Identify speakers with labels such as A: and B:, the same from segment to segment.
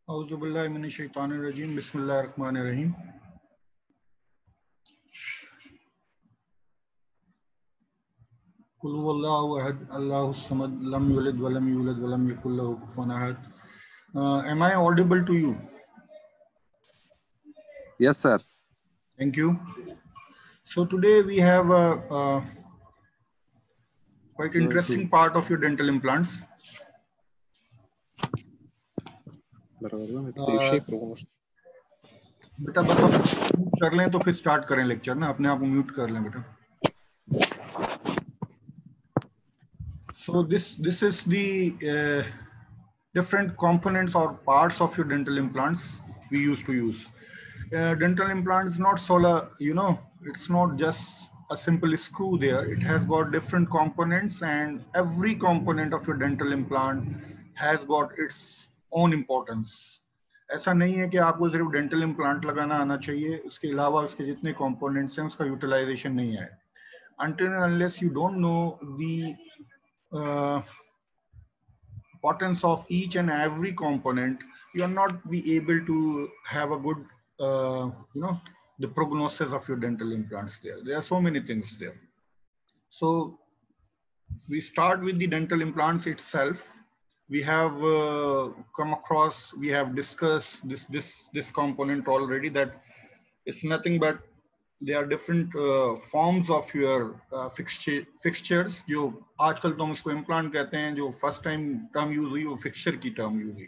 A: Auzubillahi minash shaitanir rajim. Bismillahir rahmanir rahim. Qul huwallahu ahad, Allahus samad, lam yalid wa lam yulad wa lam yakul lahu kufuwan ahad. Am I audible to you?
B: Yes, sir.
A: Thank you. So today we have a quite interesting part of your dental implants. बेटा बस आप mute कर लें तो फिर start करें lecture ना, अपने आप को म्यूट कर लें बेटा. So this is the different components or parts of your dental implants we used to use. Dental implant is not solar, it's not just a simple screw there. It has got different components, and every component of your dental implant has got its own importance. ऐसा नहीं है कि आपको सिर्फ dental implant लगाना आना चाहिए, उसके अलावा उसके जितने कंपोनेंट्स हैं उसका यूटिलाइजेशन नहीं है. Until and unless you don't know the importance of each and every component, you are not be able to have a good the prognosis of your dental implants. There are so many things there. So we start with the dental implants itself. We have come across, we have discussed this component already, that it's nothing but there are different forms of your fixtures. जो आजकल तो हम इसको implant कहते हैं, जो first time term use हुई वो फिक्सचर की टर्म यूज हुई.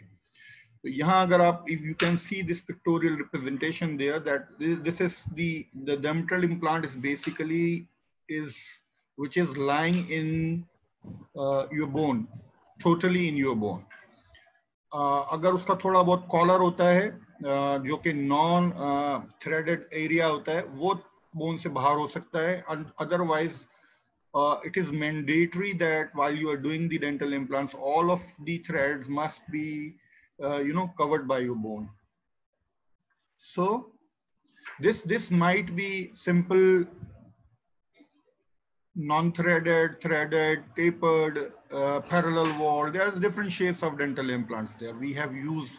A: तो यहाँ अगर आप, if you can see this pictorial representation there, that this is the dental implant is basically which is lying in your bone, totally in your bone. अगर उसका थोड़ा बहुत कॉलर होता है जो कि नॉन थ्रेडेड एरिया होता है, वो बोन से बाहर हो सकता है. Otherwise it is mandatory that while you are doing the dental implants, all of the threads must be covered by your bone. So this might be simple, non-threaded, threaded, tapered, parallel wall. There's different shapes of dental implants there we have used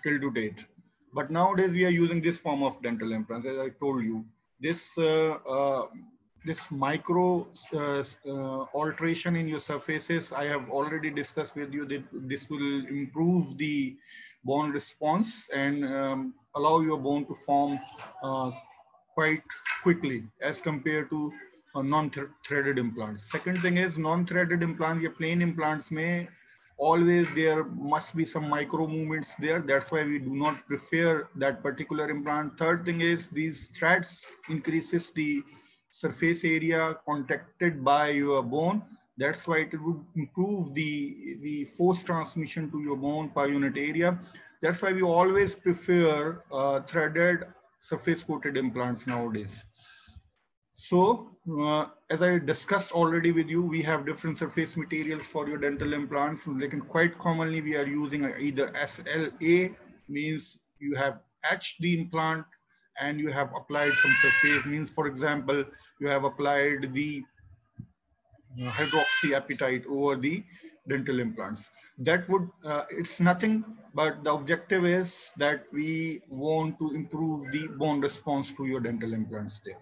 A: till to date. But nowadays we are using this form of dental implants. As I told you, this micro alteration in your surfaces, I have already discussed with you that this will improve the bone response and allow your bone to form quite quickly as compared to non-threaded implants. Second thing is, non-threaded implants, your plain implants may always there must be some micro movements there. That's why we do not prefer that particular implant. Third thing is, these threads increases the surface area contacted by your bone. That's why it would improve the force transmission to your bone per unit area. That's why we always prefer threaded surface coated implants nowadays. So as I discussed already with you, we have different surface materials for your dental implants. Like quite commonly we are using either SLA, means you have etched the implant and you have applied some surface, means for example you have applied the hydroxyapatite over the dental implants. That would it's nothing but the objective is that we want to improve the bone response to your dental implants there.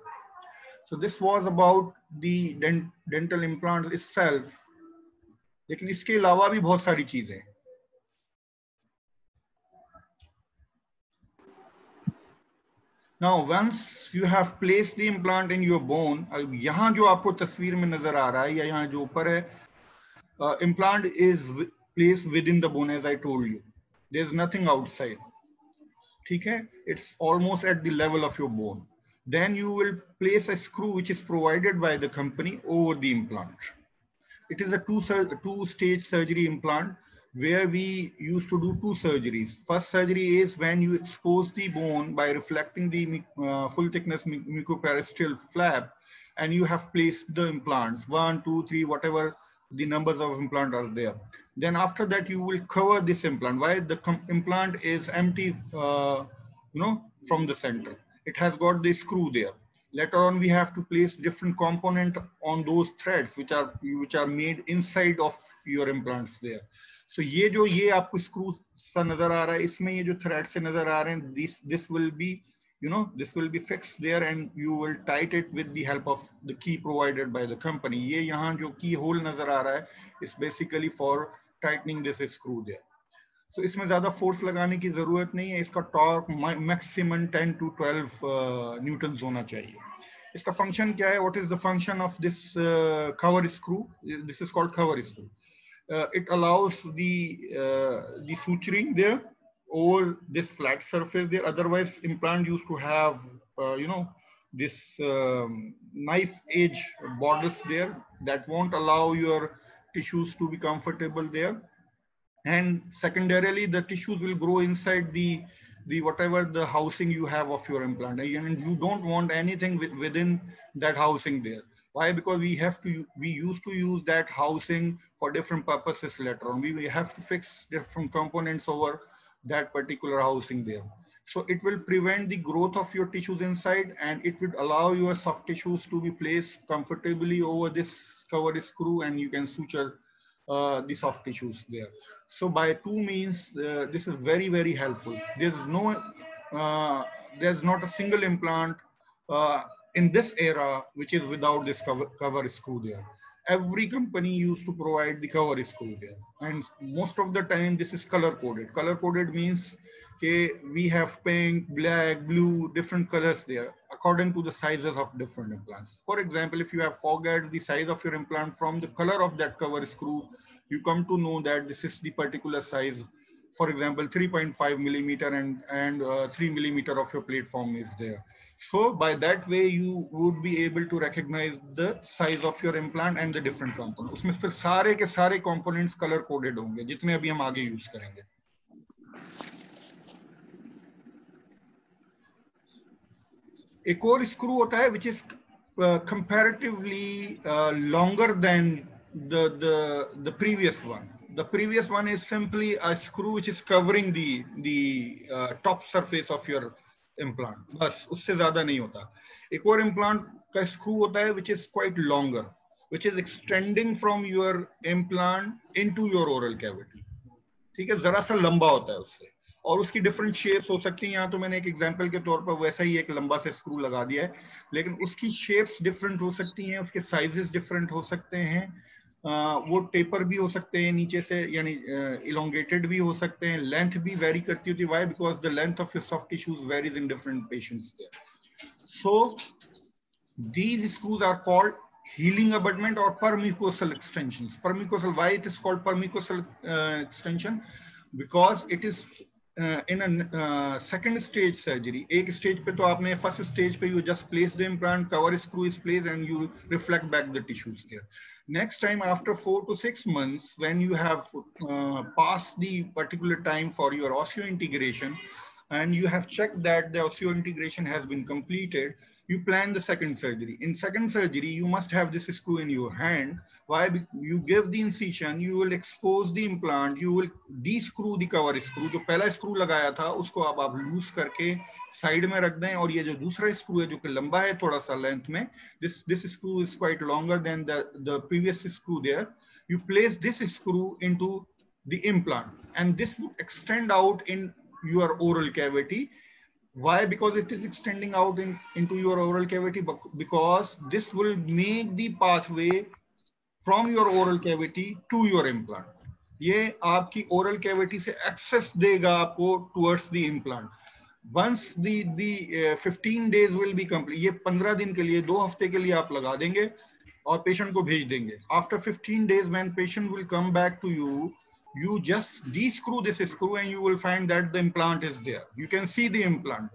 A: So this was about the dental implant itself. लेकिन इसके अलावा भी बहुत सारी चीजें हैं. Now once you have placed the implant in your bone, यहाँ जो आपको तस्वीर में नजर आ रहा है या यहाँ जो ऊपर है, implant is placed within the bone, as I told you. There's nothing outside. ठीक है? It's almost at the level of your bone. Then you will place a screw which is provided by the company over the implant. It is a two-stage surgery implant where we used to do two surgeries. First surgery is when you expose the bone by reflecting the full thickness mucoperiosteal flap, and you have placed the implants, 1, 2, 3, whatever the numbers of implant are there. Then after that you will cover this implant. Why? The implant is empty, from the center. It has got the screw there. Later on, we have to place different component on those threads which are made inside of your implants there. So ये आपको screw सा नजर आ रहा है, इसमें ये जो thread से नजर आ रहे हैं, this will be, this will be fixed there and you will tight it with the help of the key provided by the company. ये यहाँ जो की होल नजर आ रहा है is basically for tightening this screw there. So इसमें ज्यादा force लगाने की जरूरत नहीं है, इसका टॉर्क मैक्सिमम 10 to 12 न्यूटन होना चाहिए. इसका फंक्शन क्या है? What is the function of this cover screw? This is called cover screw. It allows the suturing there over this flat surface there. Otherwise, implant used to have this knife edge borders there that won't allow your tissues to be comfortable there. And secondarily, the tissues will grow inside the whatever the housing you have of your implant, and you don't want anything within that housing there. Why? Because we used to use that housing for different purposes later on. We have to fix different components over that particular housing there. So it will prevent the growth of your tissues inside, and it would allow your soft tissues to be placed comfortably over this cover screw, and you can suture the soft tissues there. So by two means, this is very, very helpful. There's not a single implant in this era which is without this cover screw there. Every company used to provide the cover screw there, and most of the time this is color coded. Color coded means we have pink, black, blue, different colors there according to the sizes of different implants. For example, if you have forgot the size of your implant from the color of that cover screw, you come to know that this is the particular size. For example, 3.5 millimeter and 3 millimeter of your platform is there. So by that way, you would be able to recognize the size of your implant and the different components. उसमें फिर सारे के सारे components color coded होंगे, जितने अभी हम आगे use करेंगे. एक और स्क्रू होता है which is comparatively longer than the previous one. The previous one is simply a screw which is covering the top surface of your implant. बस उससे ज्यादा नहीं होता. एक और implant का screw होता है which is quite longer, which is extending from your implant into your oral cavity. ठीक है, जरा सा लंबा होता है उससे, और उसकी डिफरेंट शेप्स हो सकती हैं. यहाँ तो मैंने एक एग्जांपल के तौर पर वैसा ही एक लंबा सा स्क्रू लगा दिया है, लेकिन उसकी शेप्स डिफरेंट हो सकती हैं, उसके साइजेस डिफरेंट हो सकते हैं. वो टेपर भी हो सकते हैं नीचे से, यानी इलोंगेटेड भी हो सकते हैं. लेंथ भी वेरी करती होती है. Why? Because the length of your soft tissues varies in different patients there. So these screws are called healing abutment or permucosal extensions. Permucosal, why it is called permucosal extension? Because it is in a second stage surgery. एक stage पे तो आपने first stage पे you just place the implant, cover screw is placed, and you reflect back the tissues there. Next time, after 4 to 6 months, when you have passed the particular time for your osseointegration, and you have checked that the osseointegration has been completed, you plan the second surgery. In second surgery, you must have this screw in your hand. Why? You give the incision, you will expose the implant, you will de-screw the cover screw. जो पहला screw लगाया था उसको अब आप loose करके side में रख दें, और ये जो दूसरा screw है जो कि लंबा है थोड़ा सा लेंथ में, this screw is quite longer than the previous screw there. You place this screw into the implant, and this would extend out in your oral cavity. Why? Because it is extending out into your oral cavity, because this will make the pathway from your oral cavity to your implant. ये आपकी oral cavity से access देगा आपको towards the implant. Once the 15 days will be complete, ये 15 दिन के लिए, 2 हफ्ते के लिए आप लगा देंगे और patient को भेज देंगे. After 15 days, when patient will come back to you, you just de-screw this screw and you will find that the implant is there. You can see the implant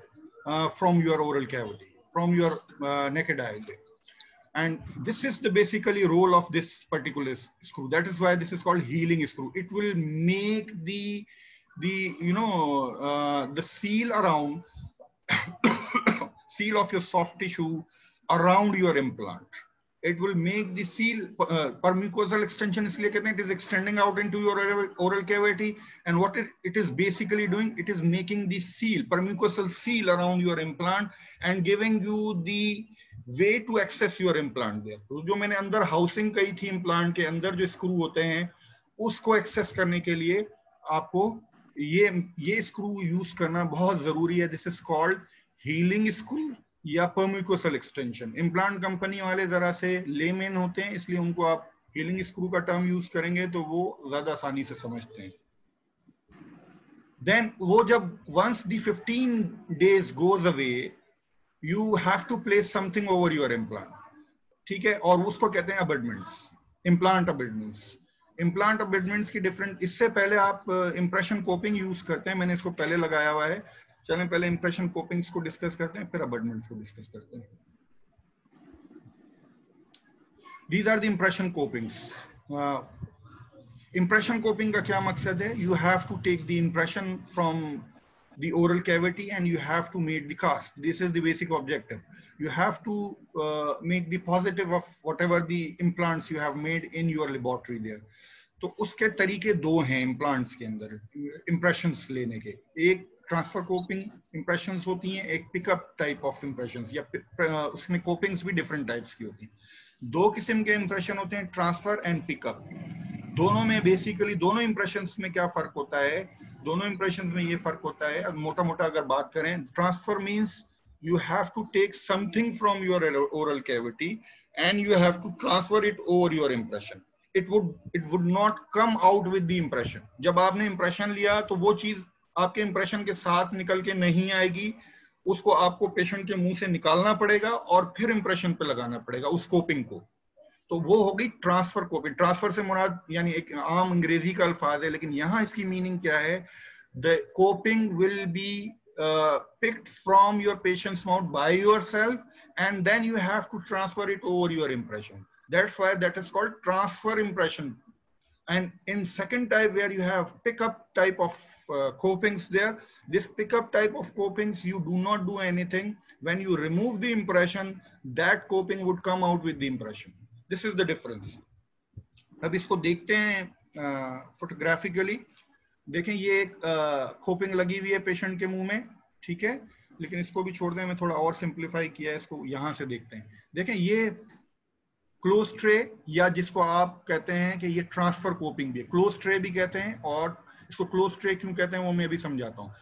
A: from your oral cavity, from your naked eye there. And this is the basically role of this particular screw. That is why this is called healing screw. It will make the seal around seal of your soft tissue around your implant. It will make the seal permucosal extension. इसलिए कहते हैं it is extending out into your oral cavity, and what it is basically doing, it is making the seal, permucosal seal around your implant and giving you the way to access your implant there. तो जो मैंने अंदर housing कही थी implant के अंदर जो screw होते हैं, उसको एक्सेस करने के लिए आपको ये स्क्रू यूज करना बहुत जरूरी है. This is called healing screw या परम्यूकोसल एक्सटेंशन. इम्प्लांट कंपनी वाले जरा से लेमेन होते हैं, इसलिए उनको आप हीलिंग स्क्रू का टर्म यूज करेंगे तो वो ज्यादा आसानी से समझते हैं. देन वो जब once the 15 days goes away, you have to place something over your implant. ठीक है, और उसको कहते हैं अबटमेंट्स, इम्प्लांट अबटमेंट्स. इम्प्लांट अबटमेंट्स की डिफरेंट, इससे पहले आप इंप्रेशन कोपिंग यूज करते हैं, मैंने इसको पहले लगाया हुआ है. चलें पहले इंप्रेशन कोपिंग्स को डिस्कस करते हैं, फिर अबटमेंट्स को डिस्कस करते हैं. These are the impression copings. Impression coping का क्या मकसद है? You have to take the impression from the oral cavity and you have to make the cast. This is the basic objective. You have to make the positive of whatever the implants you have made in your laboratory there. तो उसके तरीके दो हैं implants के अंदर impressions लेने के. एक ट्रांसफर कोपिंग impressions होती हैं, एक पिकअप टाइप ऑफ impressions, या उसमें कोपिंग्स भी डिफरेंट टाइप्स की होती हैं. दो किस्म के इंप्रेशन होते हैं, ट्रांसफर एंड पिकअप. दोनों में बेसिकली, दोनों इंप्रेशंस में क्या फर्क होता है? दोनों इंप्रेशंस में ये फर्क होता है, अब मोटा मोटा अगर बात करें, transfer means you have to take something from your oral cavity and you have to transfer it over your impression. It would not come out with the impression. जब आपने impression लिया तो वो चीज आपके impression के साथ निकल के नहीं आएगी, उसको आपको पेशेंट के मुंह से निकालना पड़ेगा और फिर इंप्रेशन पे लगाना पड़ेगा उस कोपिंग को. तो वो होगी ट्रांसफर कोपिंग. ट्रांसफर से मुराद यानी एक आम अंग्रेजी का अल्फाज है, लेकिन यहाँ इसकी मीनिंग क्या है? The coping will be picked from your patient's mouth by yourself and then you have to transfer it over your impression. That's why that is called transfer impression. And in second type, where you have pickup type of copings there, this pickup type of copings, you do not do anything. When you remove the impression, that coping would come out with the impression. This is the difference. अब इसको देखते हैं फोटोग्राफिकली. देखें ये एक coping लगी हुई है पेशेंट के मुंह में, ठीक है, लेकिन इसको भी छोड़ दें, मैं थोड़ा और सिंप्लीफाई किया है, इसको यहां से देखते हैं. देखें ये क्लोज ट्रे, या जिसको आप कहते हैं कि ये ट्रांसफर कोपिंग भी है, क्लोज ट्रे भी कहते हैं. और इसको क्लोज ट्रे क्यों कहते हैं वो मैं अभी समझाता हूँ.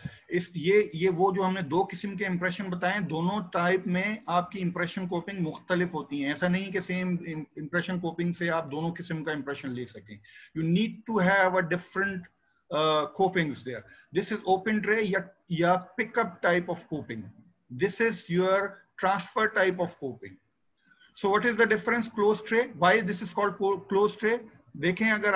A: ये वो जो हमने दो किस्म के इंप्रेशन बताए, दोनों टाइप में आपकी इंप्रेशन कोपिंग मुख्तलिफ होती है. ऐसा नहीं कि सेम इंप्रेशन कोपिंग से आप दोनों किस्म का इंप्रेशन ले सकें. You need to have a different copings there. This is open tray या pickup type of coping. This is your transfer type of coping. So what is the difference? Closed tray. Why this is called closed tray? देखें अगर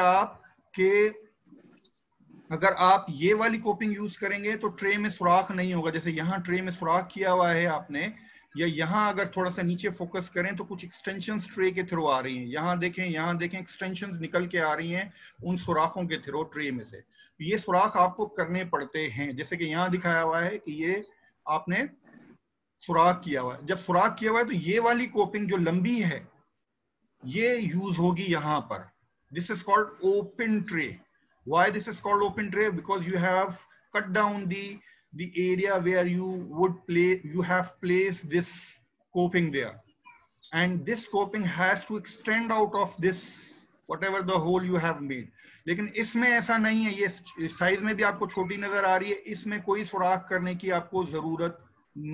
A: आप ये वाली coping use करेंगे तो tray में सुराख नहीं होगा. जैसे यहाँ ट्रे में सुराख किया हुआ है आपने, या यहाँ अगर थोड़ा सा नीचे फोकस करें तो कुछ एक्सटेंशंस ट्रे के थ्रू आ रही हैं. यहाँ देखें एक्सटेंशंस निकल के आ रही हैं उन सुराखों के थ्रू ट्रे में से. ये सुराख आपको करने पड़ते हैं. जैसे कि यहाँ दिखाया हुआ है कि ये आपने सुराख किया हुआ है. जब सुराख किया हुआ है तो ये वाली कोपिंग जो लंबी है ये यूज होगी यहाँ पर. This is called open tray. Why this is called open tray? Because you have cut down the area where you have placed this coping there, and this coping has to extend out of this whatever the hole you have made. लेकिन इसमें ऐसा नहीं है. ये size में भी आपको छोटी नजर आ रही है, इसमें कोई सुराख करने की आपको जरूरत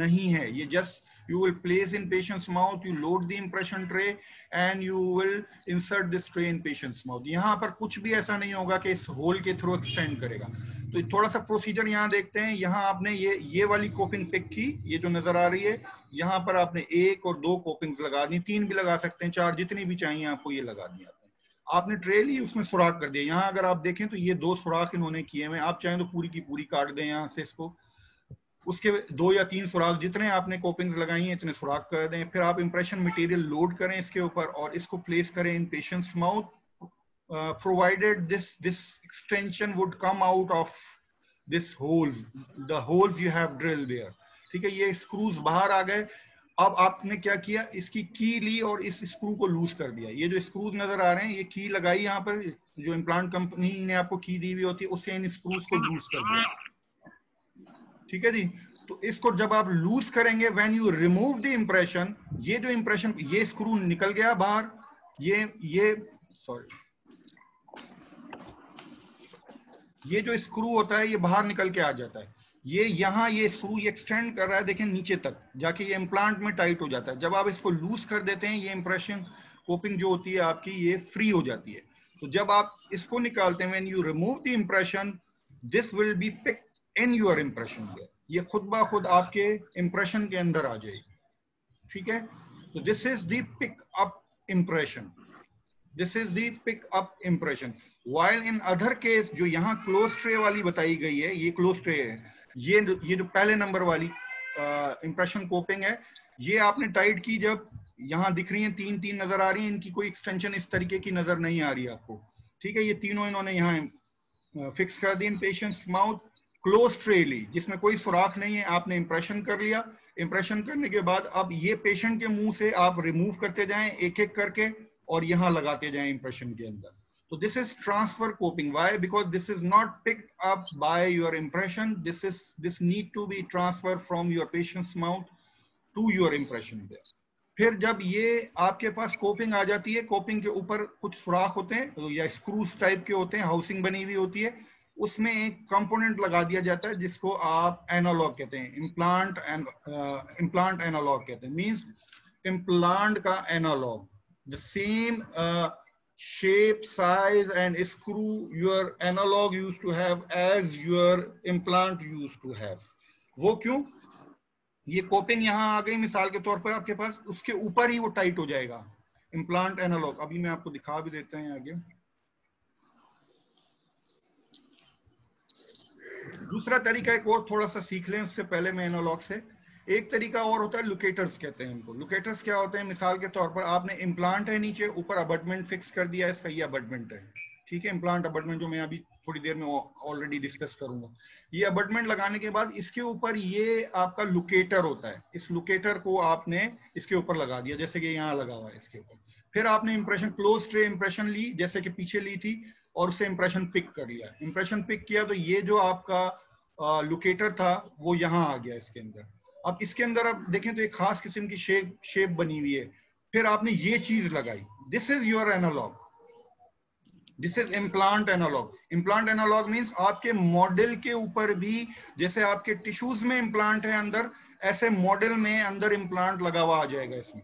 A: नहीं है. ये just you will place in patient's mouth, you load the impression tray and you will insert this tray in patient's mouth. यहाँ पर कुछ भी ऐसा नहीं होगा कि इस होल के थ्रू एक्सटेंड करेगा. तो थोड़ा सा प्रोसीजर यहाँ देखते हैं. यहाँ आपने ये वाली कोपिंग पिक की, ये जो नजर आ रही है, यहाँ पर आपने एक और दो कोपिंग्स लगा दी, तीन भी लगा सकते हैं, चार, जितनी भी चाहिए आपको ये लगा दी. आपने ट्रे ली, उसमें सुराख कर दिया. यहाँ अगर आप देखें तो ये दो सुराख इन्होंने किए हुए. आप चाहें तो पूरी की पूरी काट दें यहाँ से इसको, उसके दो या तीन सुराख, जितने आपने कोपिंग्स लगाई हैं इतने सुराख कर दें. फिर आप इंप्रेशन मटेरियल लोड करें इसके ऊपर और इसको प्लेस करें in patient's mouth, provided this extension would come out of this holes, the holes you have drilled there. ठीक है, ये स्क्रूज बाहर आ गए. अब आपने क्या किया, इसकी की ली और इस स्क्रू को लूज कर दिया. ये जो स्क्रूज नजर आ रहे हैं, ये की लगाई यहाँ पर, जो इम्प्लांट कंपनी ने आपको की दी हुई होती है, उससे इन स्क्रूज को लूज कर दिया. ठीक है जी. तो इसको जब आप लूज करेंगे, when you remove the impression, ये जो इंप्रेशन, ये स्क्रू निकल गया बाहर, ये सॉरी, ये जो स्क्रू होता है ये बाहर निकल के आ जाता है, ये यहाँ ये स्क्रू ये एक्सटेंड कर रहा है, देखें नीचे तक जाके ये इम्प्लांट में टाइट हो जाता है। जब आप इसको लूज कर देते हैं ये इंप्रेशन कोपिंग जो होती है आपकी ये फ्री हो जाती है। तो जब आप इसको निकालते हैं, when you remove the impression, this will be pick in your impression, ये खुद ब खुद आपके इंप्रेशन के अंदर आ जाएगी, ठीक है। तो this is the pick up impression, this is the pick up impression. While in other case जो यहाँ क्लोज ट्रे वाली बताई गई है, ये क्लोज ट्रे है, ये जो पहले नंबर वाली इंप्रेशन कोपिंग है, ये आपने टाइट की, जब यहाँ दिख रही है तीन तीन नजर आ रही है, इनकी कोई एक्सटेंशन इस तरीके की नजर नहीं आ रही आपको, ठीक है। ये तीनों इन्होंने यहाँ फिक्स कर दी इन पेशेंट्स माउथ, क्लोज ट्रे ली जिसमें कोई सुराख नहीं है, आपने इंप्रेशन कर लिया। इंप्रेशन करने के बाद अब ये पेशेंट के मुंह से आप रिमूव करते जाएं एक एक करके और यहाँ लगाते जाएं इंप्रेशन के अंदर। So this is transfer coping. Why? Because this is not picked up by your impression. This need to be transferred from your patient's mouth to your impression there. फिर जब ये आपके पास कोपिंग आ जाती है, कोपिंग के ऊपर कुछ सुराख होते हैं या स्क्रूज टाइप के होते हैं, हाउसिंग बनी हुई होती है, उसमें एक कंपोनेंट लगा दिया जाता है जिसको आप एनालॉग कहते हैं, इम्प्लांट एनालॉग कहते हैं। मींस इम्प्लांट का analogue, the same shape, size and screw your analog used to have as your implant used to have. वो क्यों? ये कोपिंग यहाँ आ गई मिसाल के तौर पर आपके पास, उसके ऊपर ही वो टाइट हो जाएगा इम्प्लांट एनालॉग। अभी मैं आपको दिखा भी देते हैं आगे। दूसरा तरीका एक और थोड़ा सा सीख लें उससे पहले मैं एनालॉग से, एक तरीका और होता है लुकेटर्स कहते हैं इनको। लुकेटर्स क्या होते हैं? मिसाल के तौर पर आपने इम्प्लांट है नीचे, ऊपर अबटमेंट फिक्स कर दिया, इसका ये अबटमेंट है, ठीक है, इम्प्लांट अबटमेंट जो मैं अभी थोड़ी देर में ऑलरेडी डिस्कस करूंगा। ये अबटमेंट लगाने के बाद इसके ऊपर ये आपका लुकेटर होता है, इस लुकेटर को आपने इसके ऊपर लगा दिया जैसे कि यहाँ लगा हुआ है इसके ऊपर। फिर आपने इंप्रेशन क्लोज ट्रे इंप्रेशन ली जैसे कि पीछे ली थी और उससे इंप्रेशन पिक कर लिया। इंप्रेशन पिक किया तो ये जो आपका लुकेटर था वो यहाँ आ गया इसके अंदर। अब इसके अंदर आप देखें तो एक खास किस्म की शेप बनी हुई है। फिर आपने ये चीज लगाई, this is your analogue, this is implant analogue. Implant analogue means आपके मॉडल के ऊपर भी जैसे आपके टिश्यूज में इम्प्लांट है अंदर, ऐसे मॉडल में अंदर इम्प्लांट लगा हुआ आ जाएगा इसमें,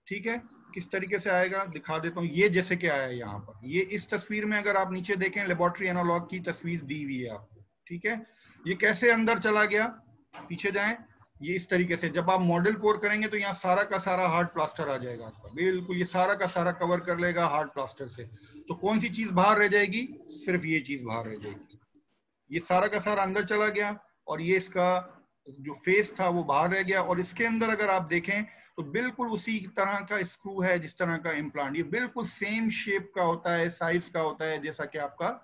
A: ठीक है। किस तरीके से आएगा दिखा देता हूँ। ये जैसे कि आया है यहाँ पर, ये इस तस्वीर में अगर आप नीचे देखें लेबोरेटरी एनालॉग की तस्वीर दी हुई है आपको, ठीक है। ये कैसे अंदर चला गया, पीछे जाएं, ये इस तरीके से जब आप मॉडल पोर करेंगे तो यहाँ सारा का सारा हार्ड प्लास्टर आ जाएगा आपका, बिल्कुल ये सारा का सारा कवर कर लेगा हार्ड प्लास्टर से। तो कौन सी चीज बाहर रह जाएगी? सिर्फ ये चीज बाहर रह जाएगी। ये सारा का सारा अंदर चला गया और ये इसका जो फेस था वो बाहर रह गया। और इसके अंदर अगर आप देखें तो बिल्कुल उसी तरह का स्क्रू है जिस तरह का इम्प्लांट, ये बिल्कुल सेम शेप का होता है, साइज का होता है जैसा कि आपका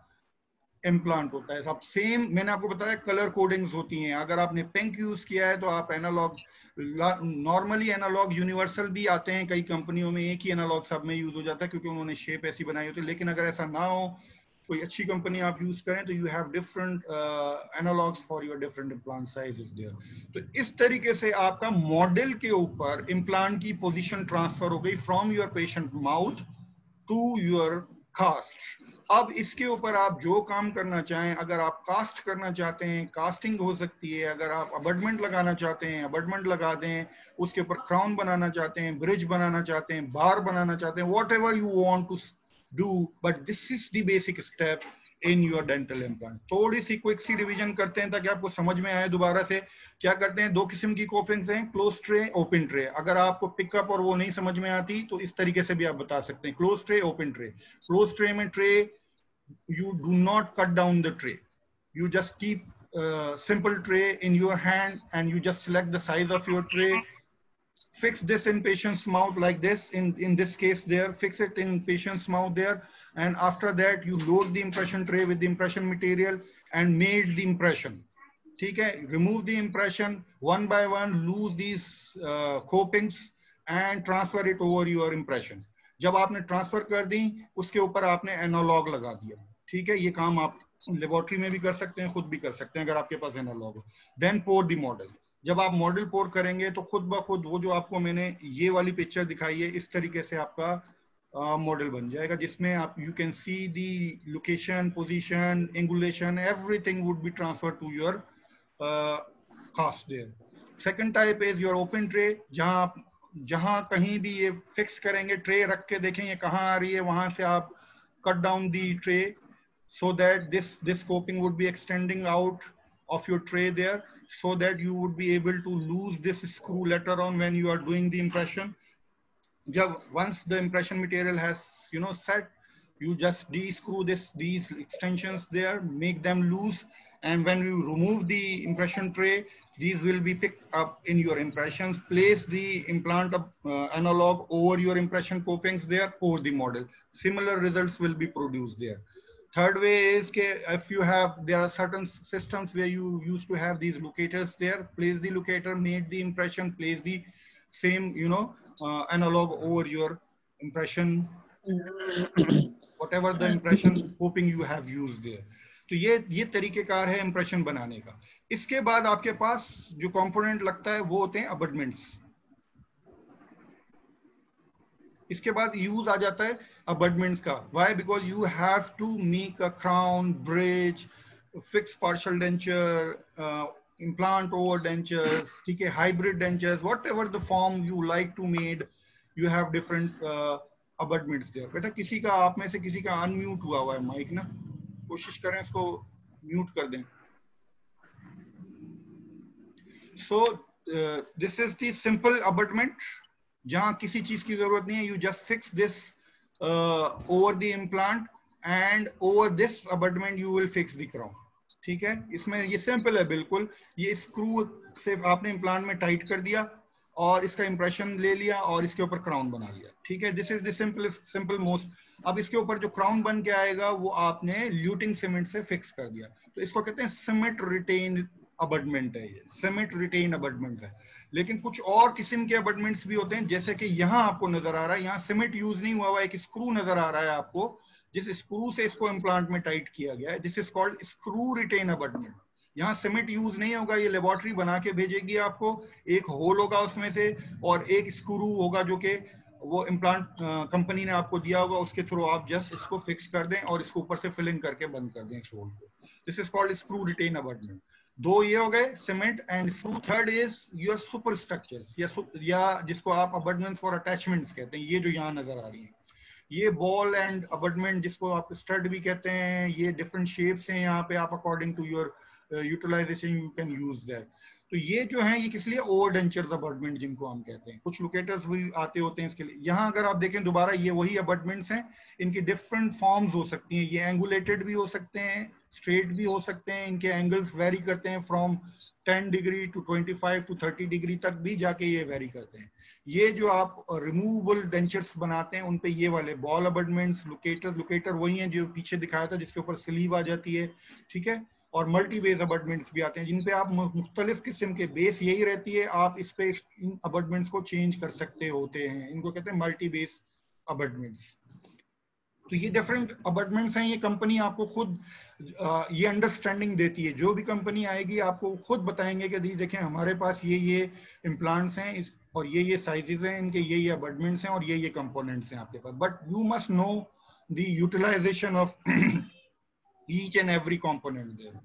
A: इम्प्लांट होता है सब सेम। मैंने आपको बताया कलर कोडिंग्स होती हैं, अगर आपने पिंक यूज किया है तो आप एनालॉग, नॉर्मली एनालॉग यूनिवर्सल भी आते हैं कई कंपनियों में, एक ही एनालॉग सब में यूज हो जाता है क्योंकि उन्होंने शेप ऐसी बनाई होती है। लेकिन अगर ऐसा ना हो, कोई अच्छी कंपनी आप यूज करें तो you have different analogues for your different implant sizes there. तो इस तरीके से आपका मॉडल के ऊपर इम्प्लांट की पोजीशन ट्रांसफर हो गई from your patient mouth to your cast. अब इसके ऊपर आप जो काम करना चाहें, अगर आप कास्ट करना चाहते हैं कास्टिंग हो सकती है, अगर आप अबटमेंट लगाना चाहते हैं अबटमेंट लगा दें, उसके ऊपर क्राउन बनाना चाहते हैं, ब्रिज बनाना चाहते हैं, बार बनाना चाहते हैं, whatever you want to do, but this is the basic step in your dental implant. थोड़ी सी क्विक सी रिवीजन करते हैं ताकि आपको समझ में आए दोबारा से। क्या करते हैं, दो किस्म की कोपिंग्स हैं, क्लोज ट्रे ओपन ट्रे। अगर आपको पिकअप और वो नहीं समझ में आती तो इस तरीके से भी आप बता सकते हैं, close tray open tray. Close tray में tray you do not cut down the tray, you just keep simple tray in your hand and you just select the size of your tray, fix this in patient's mouth like this, in this case there, fix it in patient's mouth there, and after that you load the impression tray with the impression material and made the impression, ठीक है। remove the impression one by one, lose these copings and transfer it over your impression। जब आपने transfer कर दी उसके ऊपर आपने analogue लगा दिया, ठीक है। ये काम आप लेबोरेटरी में भी कर सकते हैं, खुद भी कर सकते हैं अगर आपके पास एनालॉग हो। Then pour the model. जब आप मॉडल पोर करेंगे तो खुद ब खुद वो जो आपको मैंने ये वाली पिक्चर दिखाई है इस तरीके से आपका मॉडल बन जाएगा, जिसमें आप you can see the location, position, angulation, everything would be transfer to your cast there. Second type is your open tray, जहां आप जहां कहीं भी ये फिक्स करेंगे, ट्रे रख के देखेंगे कहाँ आ रही है, वहां से आप cut down the tray so that this coping would be extending out of your tray there, so that you would be able to lose this screw later on when you are doing the impression. Once the impression material has set, you just de-screw these extensions there, make them loose, and when you remove the impression tray, these will be picked up in your impressions. Place the implant analog over your impression copings there, over the model. Similar results will be produced there. Third way is if you have, there are certain systems where you used to have these locators there, place the locator, make the impression, place the same analog over your impression, whatever the impression coping you have used there. तो ये तरीकेकार है impression बनाने का. इसके बाद आपके पास जो component लगता है वो होते हैं abutments. इसके बाद यूज आ जाता है abutments का. Why? Because you have to make a crown, bridge, fixed partial denture, implant over dentures, ठीक है, hybrid dentures, whatever the form you like to made, you have different abutments there. बेटा किसी का, आप में से किसी का अनम्यूट हुआ हुआ है माइक ना, कोशिश करें इसको म्यूट कर दें. So this is the simple abutment, जहां किसी चीज की जरूरत नहीं है. You just fix this over the implant, and over this abutment you will fix the crown. ठीक है, इसमें ये सिंपल है बिल्कुल. ये स्क्रू से आपने इम्प्लांट में टाइट कर दिया और इसका इंप्रेशन ले लिया और इसके ऊपर क्राउन बना लिया. ठीक है, this is the simple most. अब इसके ऊपर जो क्राउन बन के आएगा वो आपने ल्यूटिंग सीमेंट से फिक्स कर दिया. तो इसको कहते हैं सीमेंट रिटेन अबटमेंट है. ये सीमेंट रिटेन अबटमेंट है. लेकिन कुछ और किस्म के अबटमेंट्स भी होते हैं, जैसे कि यहाँ आपको नजर आ रहा है, यहाँ सीमेंट यूज नहीं हुआ हुआ, एक स्क्रू नजर आ रहा है आपको, जिस स्क्रू से इसको इम्प्लांट में टाइट किया गया है. This is called screw retain abutment. यहाँ सीमेंट यूज नहीं होगा, ये लेबोरेटरी बना के भेजेगी आपको. एक होल होगा उसमें से और एक स्क्रू होगा जो कि वो इम्प्लांट कंपनी ने आपको दिया होगा, उसके थ्रू आप जस्ट इसको फिक्स कर दें और इसको ऊपर से फिलिंग करके बंद कर दें इस होल को. This is called screw retain abutment. दो ये हो गए, cement and screw. Third is your super structures, या जिसको आप अबटमेंट फॉर अटैचमेंट्स कहते हैं. ये जो यहाँ नजर आ रही है, ये बॉल एंड अबटमेंट, जिसको आप स्टड भी कहते हैं, ये डिफरेंट शेप्स हैं. यहाँ पे आप according to your utilization you can use that. तो ये जो है ये किस लिए, ओवर डेंचर्स अबटमेंट जिनको हम कहते हैं. कुछ लोकेटर्स भी आते होते हैं इसके लिए. यहाँ अगर आप देखें दोबारा, ये वही अबटमेंट्स हैं. इनकी डिफरेंट फॉर्म्स हो सकती हैं. ये एंगुलेटेड भी हो सकते हैं, स्ट्रेट भी हो सकते हैं. इनके एंगल्स वेरी करते हैं from 10 degree to 25 to 30 degree तक भी जाके ये वेरी करते हैं. ये जो आप रिमूवेबल डेंचर्स बनाते हैं उन पे ये वाले बॉल अबटमेंट्स, लोकेटर वही हैं जो पीछे दिखाया था, जिसके ऊपर स्लीव आ जाती है. ठीक है, और मल्टी बेस अबटमेंट्स भी आते हैं जिन पे आप मुख्तलिफ किस्म के, बेस यही रहती है, आप इस पे इन अबटमेंट्स को चेंज कर सकते होते हैं. इनको कहते हैं मल्टी बेस अबटमेंट्स. तो ये डिफरेंट अबटमेंट्स हैं. ये कंपनी आपको खुद ये अंडरस्टैंडिंग देती है. जो भी कंपनी आएगी आपको खुद बताएंगे कि देखें हमारे पास ये इम्प्लांट्स हैं, इस और ये साइजेस हैं इनके, ये अबटमेंट्स हैं और ये कंपोनेंट्स हैं आपके पास. But you must know the utilization of each and every component there.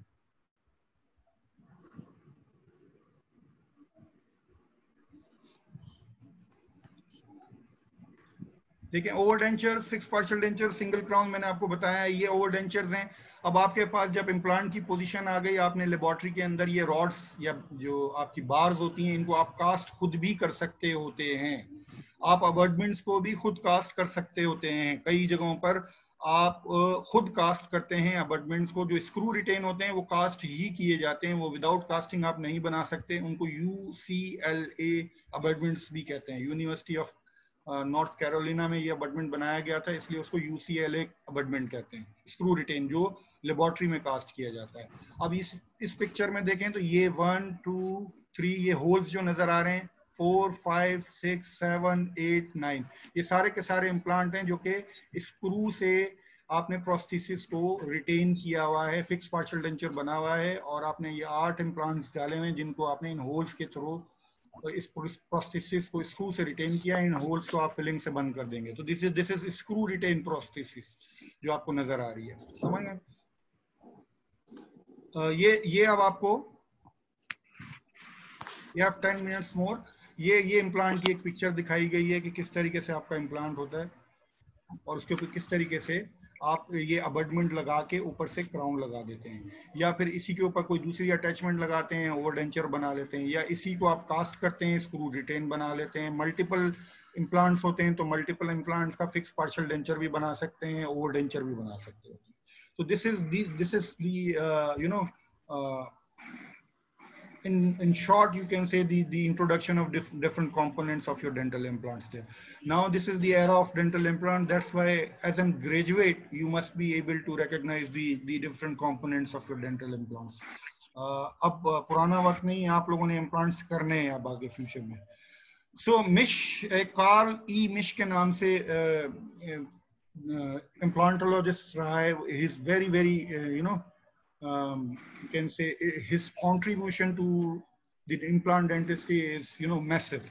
A: देखिए, over dentures, fix partial denture, single crown मैंने आपको बताया, ये ओवर डेंचर्स हैं. अब आपके पास जब इम्प्लांट की पोजीशन आ गई, आपने लेबोरेटरी के अंदर ये रॉड्स या जो आपकी बार्स होती हैं, इनको आप कास्ट खुद भी कर सकते होते हैं. आप अबटमेंट्स को भी खुद कास्ट कर सकते होते हैं. कई जगहों पर आप खुद कास्ट करते हैं अबटमेंट्स को. जो स्क्रू रिटेन होते हैं वो कास्ट ही किए जाते हैं, वो विदाउट कास्टिंग आप नहीं बना सकते. उनको UCLA अबटमेंट्स भी कहते हैं. यूनिवर्सिटी ऑफ नॉर्थ कैरोलिना में ये अबटमेंट बनाया गया था, इसलिए उसको UCLA अबटमेंट कहते हैं. स्क्रू रिटेन जो लेबोरेटरी में कास्ट किया जाता है. अब इस पिक्चर में देखें तो ये 1 2 3 ये होल्स जो नजर आ रहे हैं, 4 5 6 7 8 9, ये सारे के सारे इम्प्लांट हैं जो कि स्क्रू से आपने प्रोस्थेसिस को रिटेन किया हुआ है, फिक्स पार्शियल डेंचर बना हुआ है, और आपने ये 8 इम्प्लांट्स डाले हुए हैं जिनको आपने इन होल्स के थ्रू तो इस प्रोस्थेसिस को स्क्रू से रिटेन किया, इन होल्स को आप फिलिंग से बंद कर देंगे। तो this is screw retain prosthesis जो आपको नजर आ रही है, समझ गए? ये अब आपको you have 10 minutes more। ये इम्प्लांट की एक पिक्चर दिखाई गई है कि किस तरीके से आपका इम्प्लांट होता है और उसके ऊपर किस तरीके से आप ये अबटमेंट लगा के ऊपर से क्राउन लगा देते हैं, या फिर इसी के ऊपर कोई दूसरी अटैचमेंट लगाते हैं, ओवरडेंचर बना लेते हैं, या इसी को आप कास्ट करते हैं, स्क्रू रिटेन बना लेते हैं। मल्टीपल इम्प्लांट्स होते हैं तो मल्टीपल इम्प्लांट्स का फिक्स पार्शियल डेंचर भी बना सकते हैं, ओवरडेंचर भी बना सकते हैं। तो this is the you know in short, you can say the introduction of different components of your dental implants there. Now this is the era of dental implant. That's why as a graduate you must be able to recognize the different components of your dental implants. अब पुराना वक्त नहीं, आप लोगों ने implants करने हैं अब आगे फ्यूचर में। So मिश, कार्ल ई मिश के नाम से implantologist रहा है। he is very you know you can say his contribution to the implant dentistry is massive.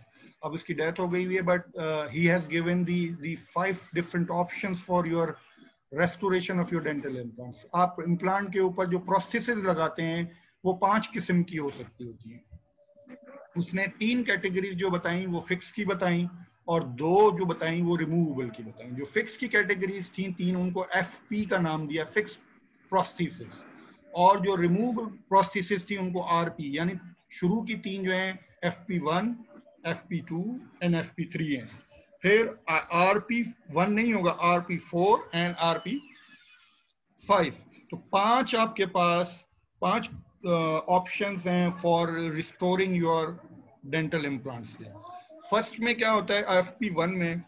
A: अब उसकी डेथ हो गई है, but he has given the 5 different options for your restoration of your dental implants. आप implant के ऊपर जो prosthesis लगाते हैं वो 5 किस्म की हो सकती होती हैं। उसने 3 कैटेगरीज जो बताई वो फिक्स की बताई, और 2 जो बताई वो रिमूवेबल की बताई। जो फिक्स की कैटेगरीज थी 3, उनको FP का नाम दिया, फिक्स प्रोस्थेसिस, और जो रिमूव प्रोस्थेसिस थी उनको RP, यानी शुरू की 3 जो हैं FP1, FP2 एंड FP3 हैं। फिर RP1 नहीं होगा, RP4 एंड RP5। तो 5 आपके पास 5 ऑप्शंस हैं for restoring your dental implants. First में क्या होता है, FP1 में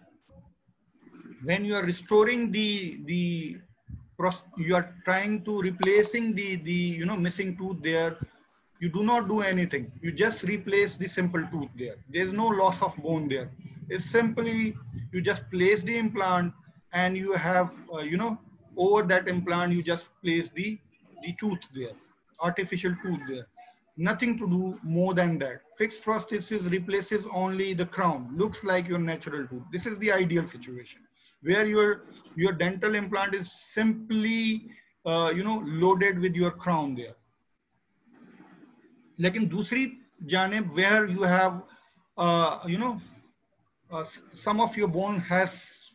A: when you are restoring the you are trying to replacing the missing tooth there, you do not do anything, you just replace the simple tooth there. There is no loss of bone there. It's simply you just place the implant and you have over that implant you just place the tooth there, artificial tooth there. Nothing to do more than that. Fixed prosthesis replaces only the crown, looks like your natural tooth. This is the ideal situation where your dental implant is simply loaded with your crown there. लेकिन दूसरी जानिब where you have some of your bone has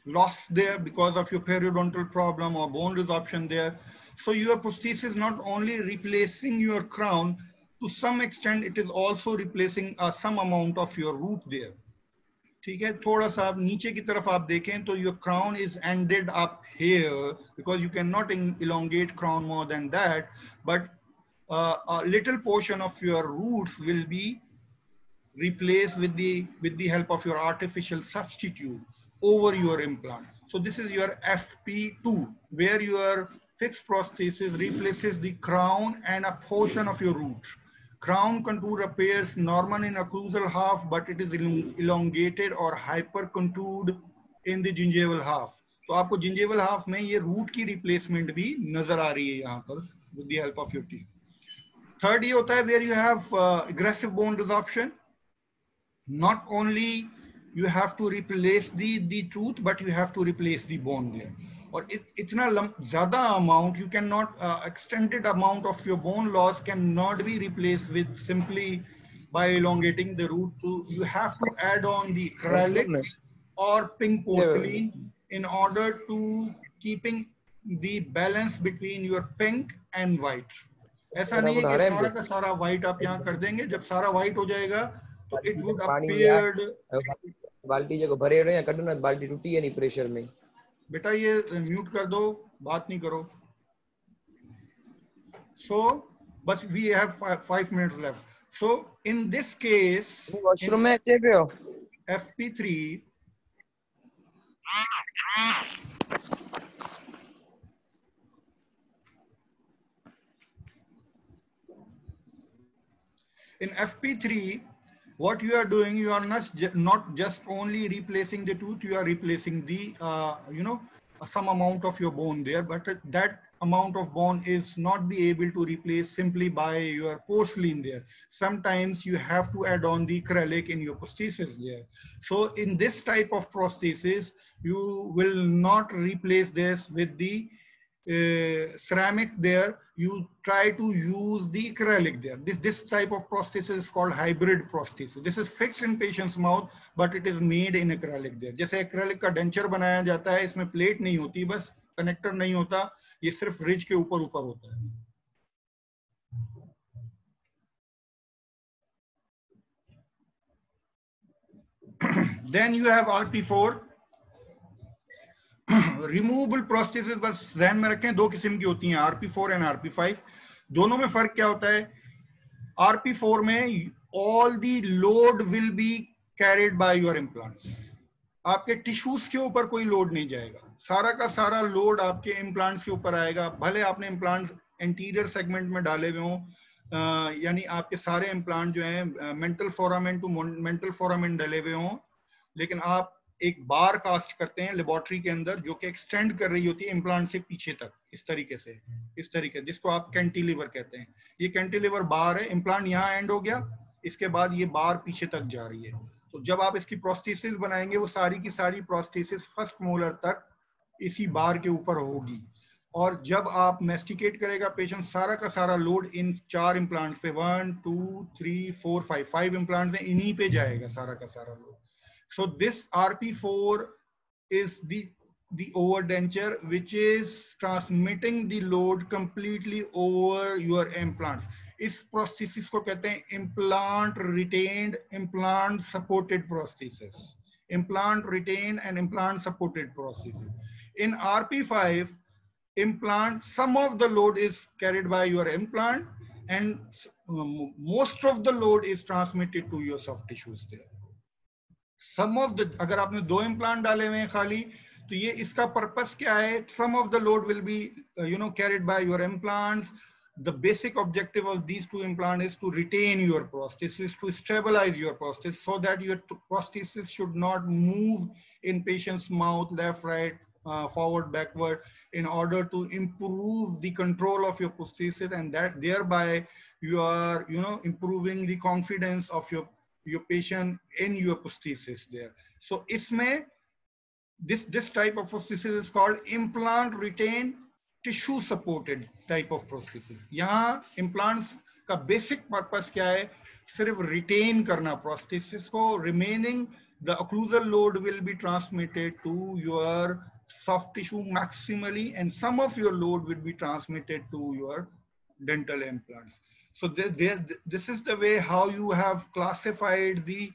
A: lost there because of your periodontal problem or bone resorption there, so your prosthesis not only replacing your crown, to some extent it is also replacing some amount of your root there. ठीक है, थोड़ा सा आप नीचे की तरफ आप देखें तो your crown is ended up here because you cannot elongate crown more than that, but a little portion of your roots will be replaced with the help of your artificial substitute over your implant. So this is your FP2, where your fixed prosthesis replaces the crown and a portion of your root. Crown contour appears normal in occlusal half, but it is elongated or hyper-contoured in the gingival half. तो आपको gingival half में ये root की replacement भी नजर आ रही है यहाँ पर with the help of your teeth. Third ये होता है where you have aggressive bone resorption. Not only you have to replace the tooth, but you have to replace the bone there. और इतना ज़्यादा amount you cannot extended amount of your bone loss cannot be replaced with simply by elongating the root. To you have to add on the acrylic or pink porcelain in order to keeping the balance between your pink and white. ऐसा नहीं है कि सारा का सारा white आप यहाँ कर देंगे, जब सारा white हो जाएगा तो it would appeared
B: बाल्टी जगह भरे रहे हैं, करो ना, बाल्टी टूटी है नहीं प्रेशर में।
A: बेटा ये म्यूट कर दो, बात नहीं करो। So बस we have 5 minutes left. So in this case
B: washroom में चेक रहे हो
A: FP3 in FP3 what you are doing, you are not just only replacing the tooth, you are replacing the some amount of your bone there, but that amount of bone is not be able to replace simply by your porcelain there. Sometimes you have to add on the acrylic in your prosthesis there. So in this type of prosthesis, you will not replace this with the ceramic there. You try to use the acrylic there. This type of prosthesis is called hybrid prosthesis. This is fixed in patient's mouth, but it is made in acrylic there. जैसे acrylic का denture बनाया जाता है, इसमें plate नहीं होती, बस connector नहीं होता, ये सिर्फ ridge के ऊपर ऊपर होता है. Then you have RP4. Removable prosthesis बस ध्यान में रखें, दो किस्म की होती हैं, RP4 एंड RP5. दोनों में फर्क क्या होता है? RP4 में all the load will be carried by your implants. आपके टिश्यूज के ऊपर कोई लोड नहीं जाएगा, सारा का सारा लोड आपके इम्प्लांट्स के ऊपर आएगा. भले आपने इम्प्लांट्स एंटीरियर सेगमेंट में डाले हुए हों, यानी आपके सारे इम्प्लांट जो हैं mental foramen to mental foramen डले हुए हों, लेकिन आप एक बार कास्ट करते हैं लेबोरेटरी के अंदर जो कि एक्सटेंड कर रही होती है इम्प्लांट से पीछे तक, इस तरीके से, इस तरीके, जिसको आप कैंटिलीवर कहते हैं. ये कैंटिलीवर बार है, इम्प्लांट यहाँ एंड हो गया, इसके बाद ये बार पीछे तक जा रही है. तो जब आप इसकी प्रोस्थेसिस बनाएंगे, वो सारी की सारी प्रोस्थेसिस फर्स्ट मोलर तक इसी बार के ऊपर होगी. और जब आप मेस्टिकेट करेगा पेशेंट, सारा का सारा लोड इन 4 इम्प्लांट्स पे, 1 2 3 4 5 इम्प्लांट्स हैं, इन्हीं पे जाएगा सारा का सारा load. So this RP4 is the overdenture which is transmitting the load completely over your implants. इस prosthesis को कहते हैं implant retained, implant supported prosthesis. Implant retained and implant supported prosthesis. In RP5, implant, some of the load is carried by your implant and most of the load is transmitted to your soft tissues there. Some of the, अगर आपने 2 implant डाले हुए हैं खाली, तो ये इसका purpose क्या है? Some of the load will be carried by your implants. The basic objective of these 2 implants is to retain your prosthesis, to stabilize your prosthesis, so that your prosthesis should not move in patient's mouth left, right, forward, backward, in order to improve the control of your prosthesis, and that thereby you are improving the confidence of your patient in your prosthesis there. So isme this type of prosthesis is called implant retained tissue supported type of prosthesis. यहाँ implants का basic purpose क्या है? सिर्फ retain करना prosthesis को, remaining the occlusal load will be transmitted to your soft tissue maximally, and some of your load will be transmitted to your dental implants. So this is the way how you have classified the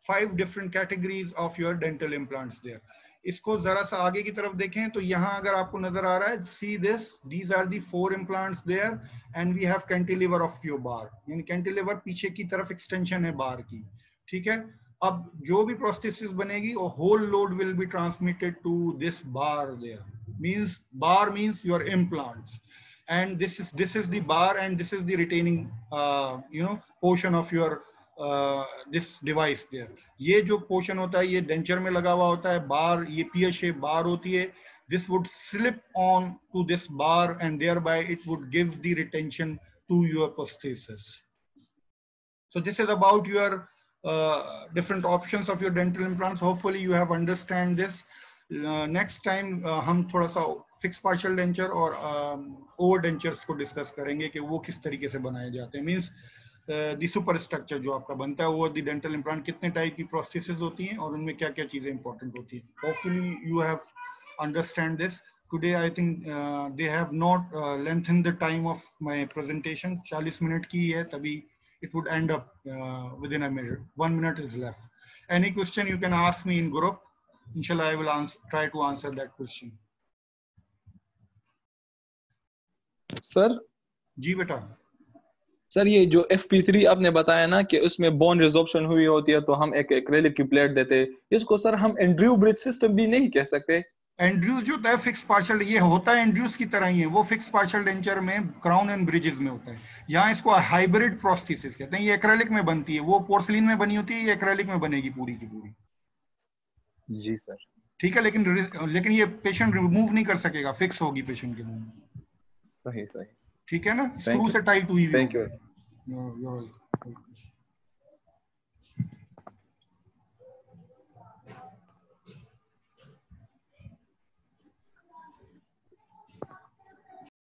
A: 5 different categories of your dental implants there. इसको जरा सा आगे की तरफ देखें तो यहाँ अगर आपको नजर आ रहा है, see this, these are the 4 implants there and we have cantilever of your bar. यानी cantilever पीछे की तरफ extension है बार की, ठीक है. अब जो भी prosthesis बनेगी, a whole load will be transmitted to this bar there. Means bar means your implants. And this is the bar and this is the retaining portion of your this device there. ये जो portion होता है ये denture में लगा हुआ होता है, bar, ये pear shape bar होती है. This would slip on to this bar and thereby it would give the retention to your prosthesis. So this is about your different options of your dental implants. Hopefully you have understand this. Next time हम थोड़ा सा fix partial denture और over dentures को discuss करेंगे कि वो किस तरीके से बनाए जाते हैं. मींस द सुपर स्ट्रक्चर जो आपका बनता है ओवर द डेंटल इम्प्लांट, कितने टाइप की प्रोस्थेसिस होती हैं और उनमें क्या क्या चीजें इंपॉर्टेंट होती हैं. Hopefully you have understand this. Today I think they have not lengthen the time of my presentation. 40 minute की है, तभी it would end up within a minute. 1 minute is left. Any question you can ask me in group. Inshallah, I will try to answer that question.
C: Sir
A: ji बेटा.
C: Sir ये जो FP3 आपने बताया ना कि उसमें बोन रिजॉर्प्शन हुई होती है तो हम एक एक्रेलिक की प्लेट देते हैं, इसको सर हम एंड्रयू ब्रिज सिस्टम भी नहीं कह सकते?
A: एंड्रयूज जो होता है फिक्स पार्शियल, ये होता है एंड्रयूज की तरह ही है, वो फिक्स पार्शियल डेंचर में क्राउन एंड ब्रिजेस में होता है. यहाँ इसको हाइब्रिड प्रोस्थेसिस कहते हैं. ये एक्रेलिक में बनती है, वो पोर्सलिन में बनी होती है, ये एक्रेलिक में बनेगी पूरी की पूरी.
C: जी सर.
A: ठीक है, लेकिन ये पेशेंट रिमूव नहीं कर सकेगा, फिक्स होगी पेशेंट के मुंह में.
C: सही सही।
A: ठीक है ना,
C: Thank
A: स्क्रू
C: you.
A: से टाइट हुई हुई
C: Thank you.
A: होगी। You're welcome.